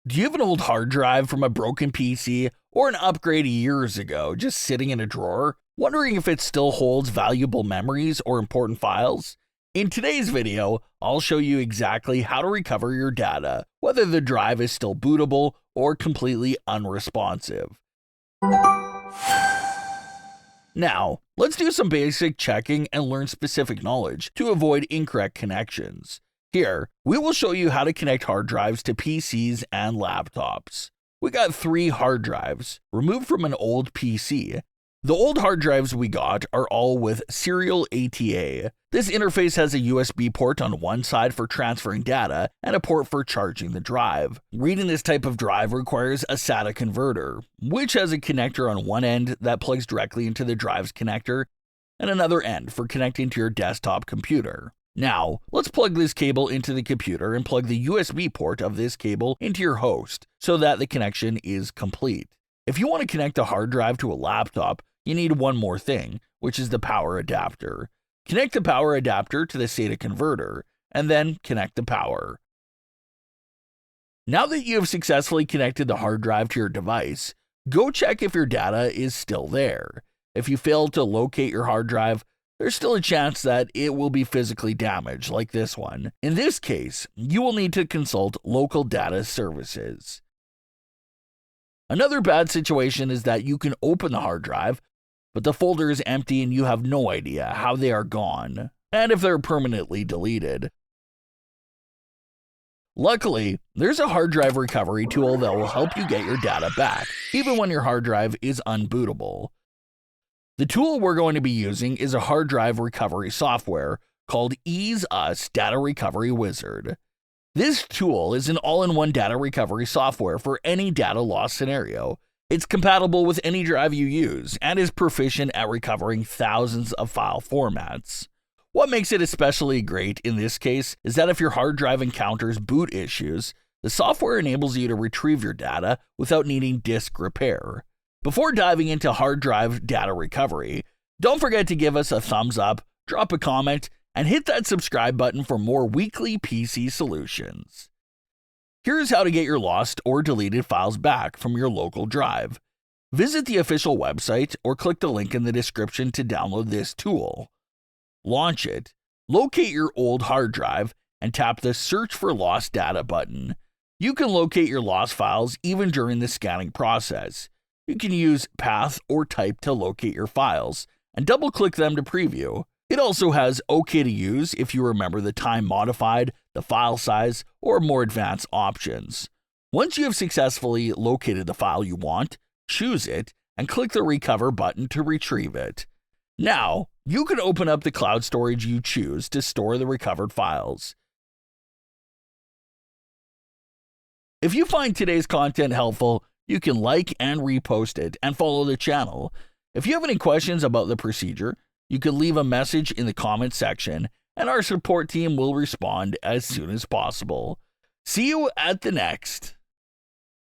Do you have an old hard drive from a broken PC or an upgrade years ago just sitting in a drawer, wondering if it still holds valuable memories or important files? In today's video, I'll show you exactly how to recover your data, whether the drive is still bootable or completely unresponsive. Now, let's do some basic checking and learn specific knowledge to avoid incorrect connections. Here, we will show you how to connect hard drives to PCs and laptops. We got 3 hard drives, removed from an old PC. The old hard drives we got are all with serial ATA. This interface has a USB port on one side for transferring data and a port for charging the drive. Reading this type of drive requires a SATA converter, which has a connector on one end that plugs directly into the drive's connector and another end for connecting to your desktop computer. Now, let's plug this cable into the computer and plug the USB port of this cable into your host so that the connection is complete. If you want to connect a hard drive to a laptop, you need one more thing, which is the power adapter. Connect the power adapter to the SATA converter, and then connect the power. Now that you have successfully connected the hard drive to your device, go check if your data is still there. If you fail to locate your hard drive, there's still a chance that it will be physically damaged, like this one. In this case, you will need to consult local data services. Another bad situation is that you can open the hard drive, but the folder is empty and you have no idea how they are gone, and if they're permanently deleted. Luckily, there's a hard drive recovery tool that will help you get your data back, even when your hard drive is unbootable. The tool we're going to be using is a hard drive recovery software called Ease Us Data Recovery Wizard. This tool is an all-in-one data recovery software for any data loss scenario. It's compatible with any drive you use and is proficient at recovering thousands of file formats. What makes it especially great in this case is that if your hard drive encounters boot issues, the software enables you to retrieve your data without needing disk repair. Before diving into hard drive data recovery, don't forget to give us a thumbs up, drop a comment, and hit that subscribe button for more weekly PC solutions. Here's how to get your lost or deleted files back from your local drive. Visit the official website or click the link in the description to download this tool. Launch it, locate your old hard drive, and tap the Search for Lost Data button. You can locate your lost files even during the scanning process. You can use Path or Type to locate your files, and double-click them to preview. It also has OK to use if you remember the time modified, the file size, or more advanced options. Once you have successfully located the file you want, choose it and click the Recover button to retrieve it. Now, you can open up the cloud storage you choose to store the recovered files. If you find today's content helpful, you can like and repost it and follow the channel. If you have any questions about the procedure, you can leave a message in the comment section and our support team will respond as soon as possible. See you at the next.